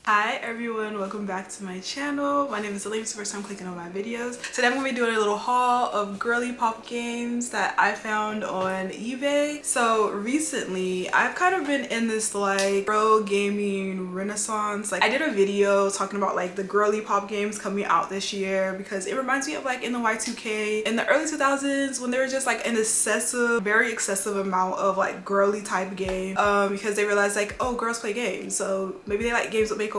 Hi everyone, welcome back to my channel. My name is Elaine. It's the first time clicking on my videos. Today I'm going to be doing a little haul of girly pop games that I found on eBay. So recently I've kind of been in this like pro gaming renaissance. Like I did a video talking about like the girly pop games coming out this year because it reminds me of like in the Y2K in the early 2000s when there was just like an very excessive amount of like girly type games because they realized like, oh, girls play games, so maybe they like games with makeovers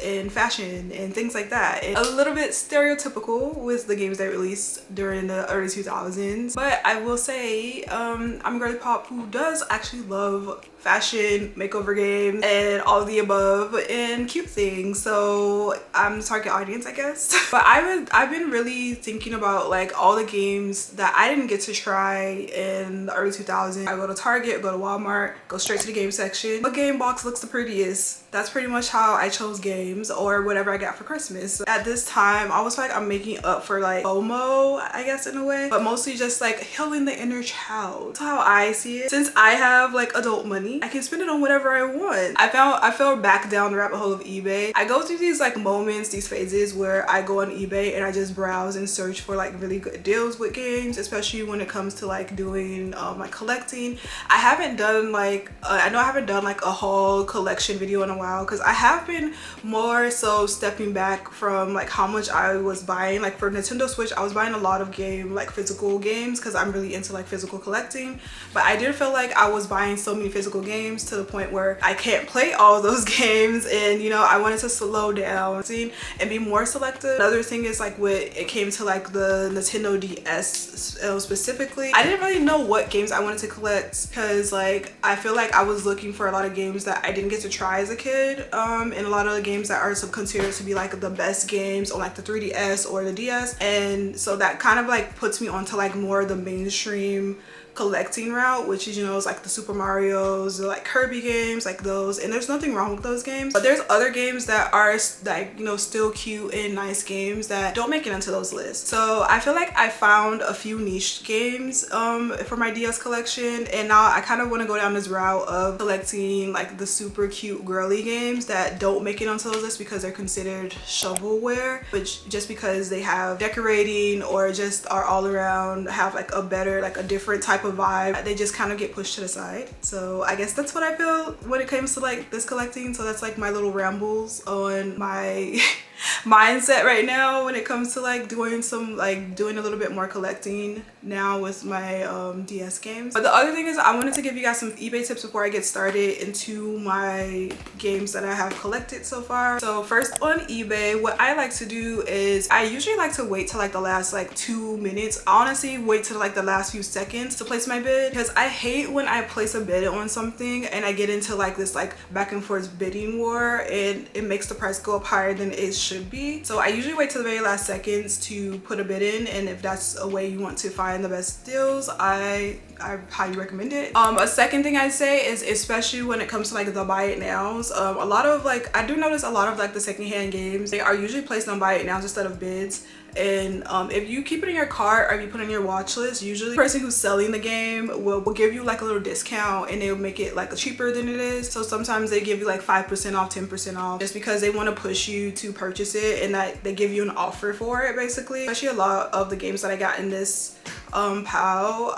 and fashion and things like that. And a little bit stereotypical with the games they released during the early 2000s, but I will say I'm a girly pop who does actually love fashion, makeover games, and all of the above and cute things. So I'm the target audience, I guess. But I've been really thinking about like all the games that I didn't get to try in the early 2000s. I go to Target, go to Walmart, go straight to the game section. What game box looks the prettiest? That's pretty much how I chose games or whatever I got for Christmas. At this time, I was like, I'm making up for like FOMO, I guess, in a way, but mostly just like healing the inner child. That's how I see it. Since I have like adult money, I can spend it on whatever I want. I fell back down the rabbit hole of eBay. I go through these like moments, these phases where I go on eBay and I just browse and search for like really good deals with games, especially when it comes to like doing like collecting. I haven't done like I know I haven't done like a haul collection video in a while because I have been more so stepping back from like how much I was buying. Like for Nintendo Switch, I was buying a lot of physical games because I'm really into like physical collecting, but I did feel like I was buying so many physical games to the point where I can't play all those games, and you know, I wanted to slow down and be more selective. Another thing is like when it came to like the Nintendo DS specifically, I didn't really know what games I wanted to collect because like I feel like I was looking for a lot of games that I didn't get to try as a kid, and a lot of the games that are considered to be like the best games on like the 3DS or the DS, and so that kind of like puts me onto like more of the mainstream collecting route, which is, you know, it's like the Super Marios, the like Kirby games, like those, and there's nothing wrong with those games, but there's other games that are like, you know, still cute and nice games that don't make it into those lists. So I feel like I found a few niche games for my DS collection, and now I kind of want to go down this route of collecting like the super cute girly games that don't make it onto those lists because they're considered shovelware, which just because they have decorating or just are all around have like a better, like a different type of vibe, they just kind of get pushed to the side. So I guess that's what I feel when it comes to like this collecting. So that's like my little rambles on my mindset right now when it comes to like doing a little bit more collecting now with my DS games. But the other thing is I wanted to give you guys some eBay tips before I get started into my games that I have collected so far. So first, on eBay, what I like to do is I usually like to wait till like the last like 2 minutes, honestly wait till like the last few seconds to place my bid, because I hate when I place a bid on something and I get into like this like back and forth bidding war and it makes the price go up higher than it should be. So I usually wait till the very last seconds to put a bid in, and if that's a way you want to find the best deals, I highly recommend it. A second thing I'd say is, especially when it comes to like the buy it nows, a lot of like, I do notice a lot of like the secondhand games, they are usually placed on buy it nows instead of bids. And if you keep it in your cart or if you put it in your watch list, usually the person who's selling the game will give you like a little discount and they'll make it like cheaper than it is. So sometimes they give you like 5% off, 10% off, just because they want to push you to purchase it, and that they give you an offer for it basically. Especially a lot of the games that I got in this pal,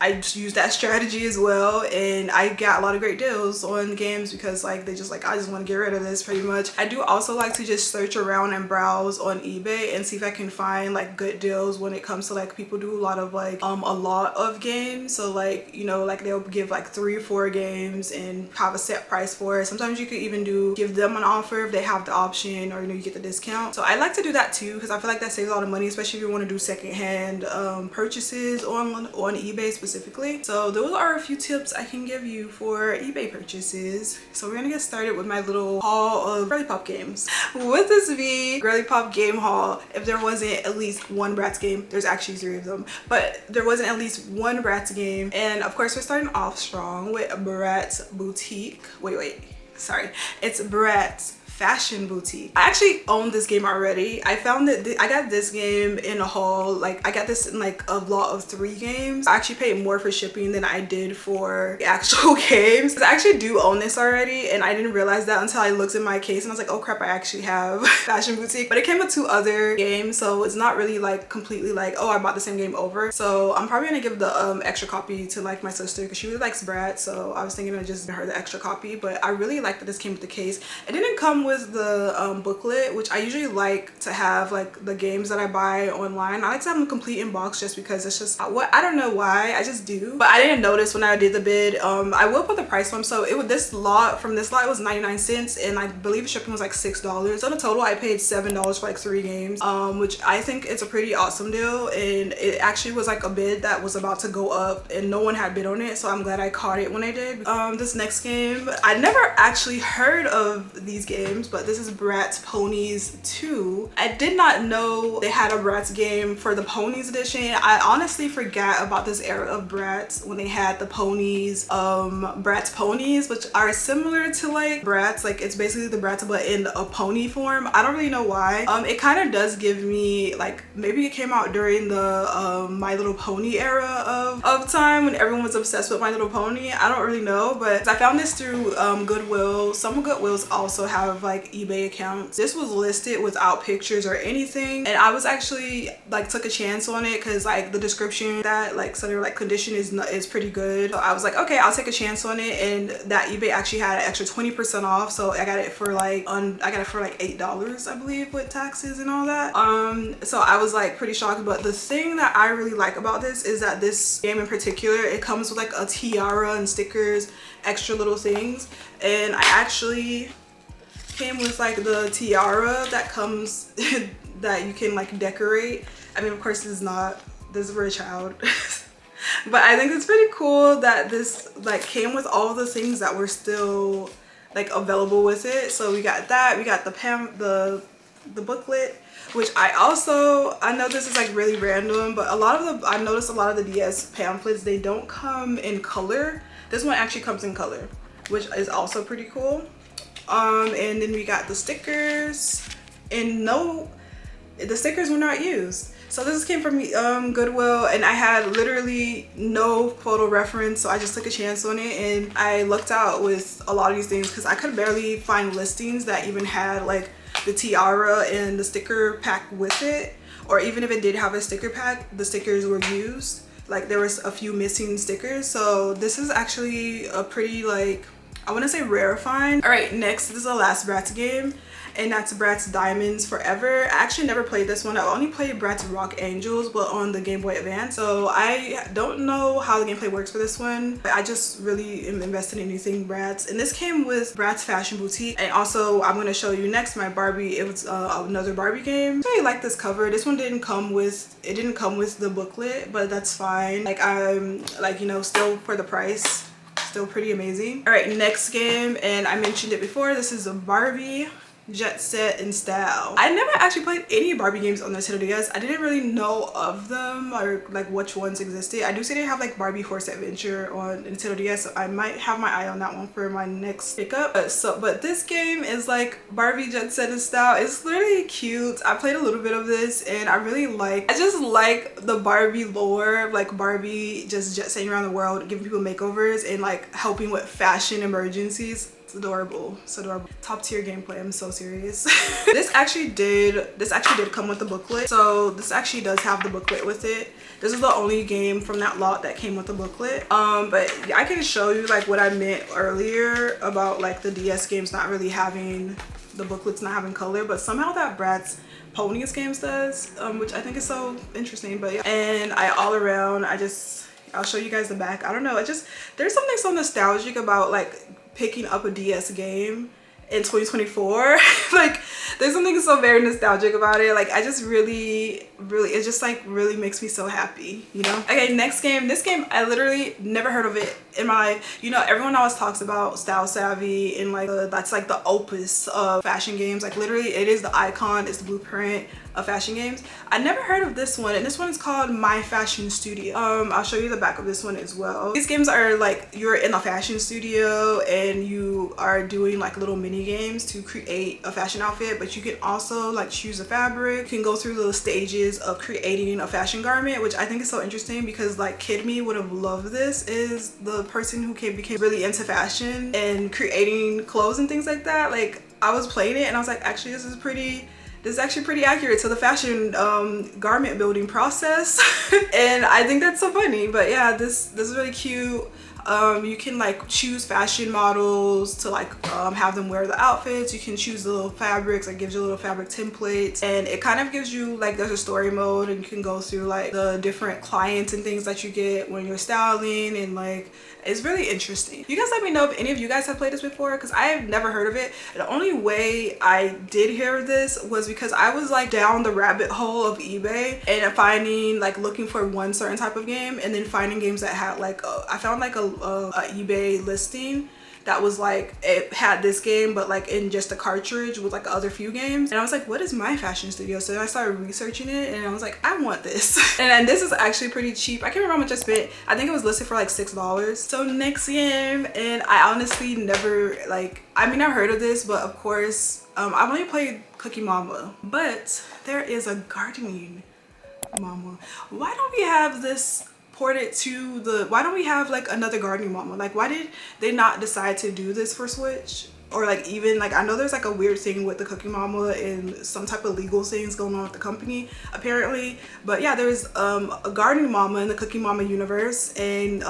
I just use that strategy as well, and I got a lot of great deals on games because like they just like, I just want to get rid of this pretty much. I do also like to just search around and browse on eBay and see if I can find like good deals when it comes to like, people do a lot of like a lot of games. So like, you know, like they'll give like 3 or 4 games and have a set price for it. Sometimes you could even give them an offer if they have the option, or you know, you get the discount. So I like to do that too because I feel like that saves a lot of money, especially if you want to do secondhand purchases on eBay specifically. So those are a few tips I can give you for eBay purchases. So we're gonna get started with my little haul of girly pop games. Would this be girly pop game haul if there wasn't at least one Bratz game? There's actually 3 of them, but there wasn't at least one Bratz game. And of course we're starting off strong with Bratz Boutique. Sorry, it's Bratz Fashion Boutique. I actually own this game already. I found that I got this game in a haul. Like I got this in like a lot of 3 games. I actually paid more for shipping than I did for the actual games. I actually do own this already, and I didn't realize that until I looked in my case and I was like, oh crap, I actually have Fashion Boutique. But it came with 2 other games, so it's not really like completely like, oh, I bought the same game over. So I'm probably gonna give the extra copy to like my sister because she really likes Bratz, so I was thinking of just giving her the extra copy. But I really like that this came with the case. It didn't come with the booklet, which I usually like to have like the games that I buy online. I like to have them complete in box just because it's just what, I don't know why, I just do. But I didn't notice when I did the bid. I will put the price on. So it was this lot it was 99 cents, and I believe the shipping was like $6. So in total I paid $7 for like 3 games, which I think it's a pretty awesome deal. And it actually was like a bid that was about to go up and no one had bid on it, so I'm glad I caught it when I did. This next game, I never actually heard of these games, but this is Bratz Ponies 2. I did not know they had a Bratz game for the Ponies edition. I honestly forgot about this era of Bratz when they had the ponies, Bratz Ponies, which are similar to like Bratz. Like it's basically the Bratz but in a pony form. I don't really know why. It kind of does give me like, maybe it came out during the My Little Pony era of time when everyone was obsessed with My Little Pony. I don't really know, but I found this through Goodwill. Some Goodwills also have like eBay accounts. This was listed without pictures or anything, and I was actually like took a chance on it because like the description that like, so they were like condition is pretty good. So I was like, okay, I'll take a chance on it, and that eBay actually had an extra 20% off. So I got it for like $8, I believe, with taxes and all that. So I was like pretty shocked. But the thing that I really like about this is that this game in particular, it comes with like a tiara and stickers, extra little things. And I actually came with like the tiara that comes that you can like decorate. I mean, of course this is for a child. But I think it's pretty cool that this like came with all the things that were still like available with it. So we got that, we got the booklet, which I know this is like really random, but I noticed a lot of the DS pamphlets, they don't come in color. This one actually comes in color, which is also pretty cool. And then we got the stickers, and the stickers were not used. So this came from Goodwill, and I had literally no photo reference, so I just took a chance on it, and I lucked out with a lot of these things because I could barely find listings that even had like the tiara and the sticker pack with it, or even if it did have a sticker pack, the stickers were used. Like there was a few missing stickers. So this is actually a pretty like, I want to say rare find. All right, next, this is the last Bratz game, and that's Bratz Diamonds Forever. I actually never played this one. I only played Bratz Rock Angels, but on the Game Boy Advance. So I don't know how the gameplay works for this one. I just really am invested in anything Bratz. And this came with Bratz Fashion Boutique. And also, I'm going to show you next my Barbie. It was another Barbie game. I really like this cover. This one didn't come with the booklet, but that's fine. Like I'm like, you know, still for the price, still pretty amazing. All right, next game, and I mentioned it before, this is a Barbie Jet Set in Style. I never actually played any Barbie games on the Nintendo DS. I didn't really know of them or like which ones existed. I do see they have like Barbie Horse Adventure on Nintendo DS, so I might have my eye on that one for my next pickup. But this game is like Barbie Jet Set in Style. It's really cute. I played a little bit of this, and I just like the Barbie lore, like Barbie just jet setting around the world, giving people makeovers and like helping with fashion emergencies. It's adorable. It's adorable. Top tier gameplay. I'm so serious. This actually did come with the booklet. So this actually does have the booklet with it. This is the only game from that lot that came with the booklet. But I can show you like what I meant earlier about like the DS games not really having the booklets, not having color, but somehow that Bratz Ponies games does, which I think is so interesting. But yeah, and I'll show you guys the back. I don't know, there's something so nostalgic about like picking up a DS game in 2024. Like there's something so very nostalgic about it. Like I just really it just like really makes me so happy, you know. Okay, next game. This game I literally never heard of it in my life. You know, everyone always talks about Style Savvy and like that's like the opus of fashion games. Like literally it is the icon, it's the blueprint of fashion games. I never heard of this one, and this one is called My Fashion Studio. I'll show you the back of this one as well. These games are like you're in a fashion studio and you you are doing like little mini games to create a fashion outfit, but you can also like choose a fabric. You can go through the stages of creating a fashion garment, which I think is so interesting because like Kid Me would have loved this. Is the person who became really into fashion and creating clothes and things like that. Like I was playing it and I was like, actually this is actually pretty accurate to the fashion garment building process. And I think that's so funny. But yeah, this is really cute. You can like choose fashion models to like have them wear the outfits. You can choose the little fabrics, like gives you little fabric templates, and it kind of gives you like, there's a story mode and you can go through like the different clients and things that you get when you're styling, and like it's really interesting. You guys let me know if any of you guys have played this before, because I have never heard of it. The only way I did hear of this was because I was like down the rabbit hole of eBay and finding like looking for one certain type of game, and then finding games that had like I found like a eBay listing that was like, it had this game but like in just a cartridge with like other few games, and I was like, what is my fashion studio? So then I started researching it and I was like, I want this. And this is actually pretty cheap. I can't remember how much I spent. I think it was listed for like $6. So next game, and I honestly never like, I mean, I've heard of this, but of course I've only played Cookie Mama, but there is a gardening mama. Why don't we have this ported to the, why don't we have like another gardening mama? Like, why did they not decide to do this for Switch? Or like, even like, I know there's like a weird thing with the Cookie Mama and some type of legal things going on with the company apparently, but yeah, there's a gardening mama in the Cookie Mama universe, and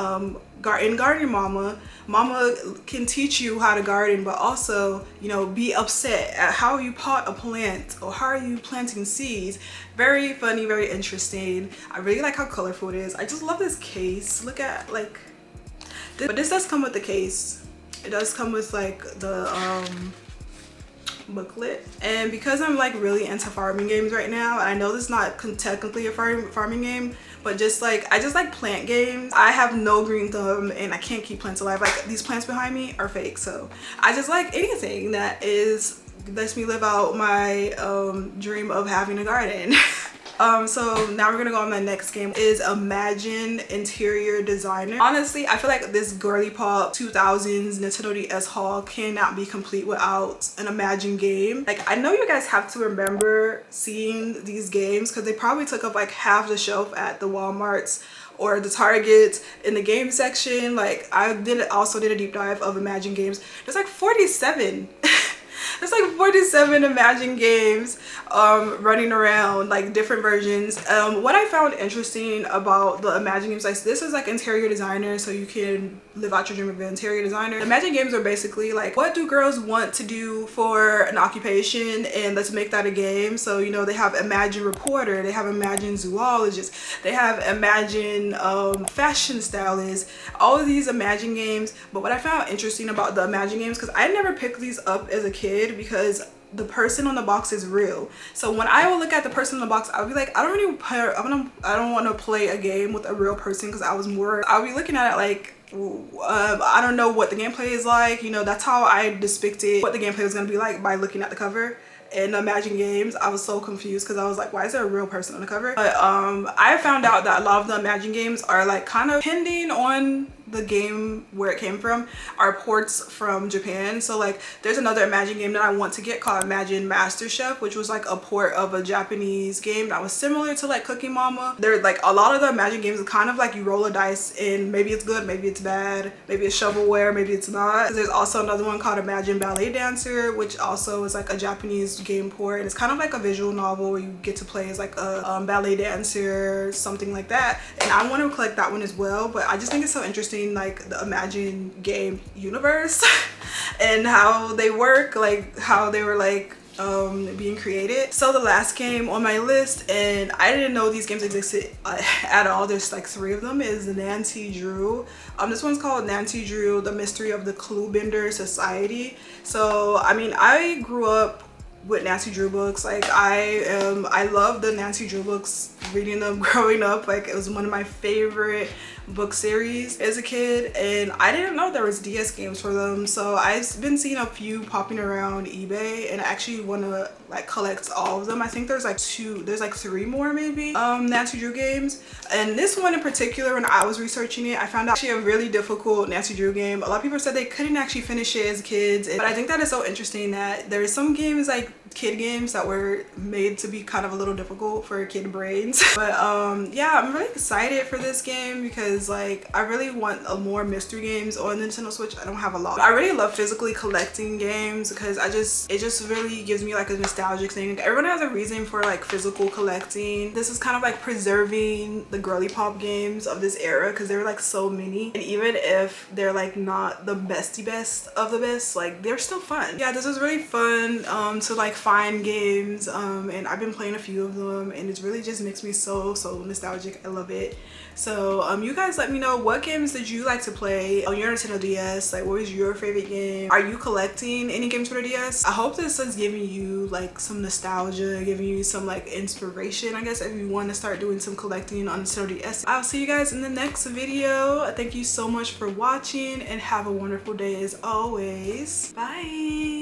in gardening mama can teach you how to garden, but also, you know, be upset at how you pot a plant or how are you planting seeds. Very funny, very interesting. I really like how colorful it is. I just love this case. Look at like this. But this does come with the case. It does come with like the booklet, and because I'm like really into farming games right now, I know this is not technically a farming game, but just like, I just like plant games. I have no green thumb and I can't keep plants alive. Like these plants behind me are fake, so I just like anything that lets me live out my dream of having a garden. So now we're gonna go on. My next game is Imagine Interior Designer. Honestly, I feel like this girly pop 2000s Nintendo DS haul cannot be complete without an Imagine game. Like, I know you guys have to remember seeing these games because they probably took up like half the shelf at the Walmarts or the Targets in the game section. Like, I also did a deep dive of Imagine games. There's like 47. There's like 47 Imagine games running around, like different versions. What I found interesting about the Imagine games, like this is like interior designer, so you can live out your dream of an interior designer. Imagine games are basically like, what do girls want to do for an occupation, and let's make that a game. So, you know, they have Imagine Reporter, they have Imagine Zoologist, they have Imagine Fashion Stylist, all of these Imagine games. But what I found interesting about the Imagine games, because I never picked these up as a kid because the person on the box is real. So when I would look at the person on the box, I would be like, I don't want to play a game with a real person, because I'll be looking at it like, I don't know what the gameplay is like. You know, that's how I depicted what the gameplay was going to be like by looking at the cover. In Imagine games, I was so confused because I was like, why is there a real person on the cover? But I found out that a lot of the Imagine games are like kind of depending on the game where it came from, are ports from Japan. So like, there's another Imagine game that I want to get called Imagine Master Chef, which was like a port of a Japanese game that was similar to like Cookie Mama. They're like, a lot of the Imagine games are kind of like you roll a dice and maybe it's good, maybe it's bad, maybe it's shovelware, maybe it's not. There's also another one called Imagine Ballet Dancer, which also is like a Japanese game port, and it's kind of like a visual novel where you get to play as like a ballet dancer, something like that. And I want to collect that one as well. But I just think it's so interesting, like the Imagine game universe and how they work, like how they were like being created. So the last game on my list, and I didn't know these games existed at all, there's like 3 of them, is Nancy Drew. This one's called Nancy Drew, The Mystery of the Clue Bender Society. So I mean, I grew up with Nancy Drew books. Like I love the Nancy Drew books, reading them growing up. Like, it was one of my favorite book series as a kid, and I didn't know there was DS games for them. So I've been seeing a few popping around eBay, and I actually want to like collect all of them. I think there's like three more maybe Nancy Drew games. And this one in particular, when I was researching it, I found out actually a really difficult Nancy Drew game. A lot of people said they couldn't actually finish it as kids, but I think that is so interesting that there's some games, like kid games, that were made to be kind of a little difficult for kid brains. But yeah, I'm really excited for this game because like I really want more mystery games on Nintendo Switch. I don't have a lot. I really love physically collecting games because it just really gives me like a nostalgic thing. Everyone has a reason for like physical collecting. This is kind of like preserving the girly pop games of this era because there were like so many, and even if they're like not the best of the best, like they're still fun. Yeah, this was really fun to like find games, and I've been playing a few of them, and it really just makes me so nostalgic. I love it. So you guys let me know, what games did you like to play on your Nintendo DS? Like, what was your favorite game? Are you collecting any games for the DS? I hope this is giving you like some nostalgia, giving you some like inspiration, I guess, if you want to start doing some collecting on Nintendo DS. I'll see you guys in the next video. Thank you so much for watching, and have a wonderful day as always. Bye.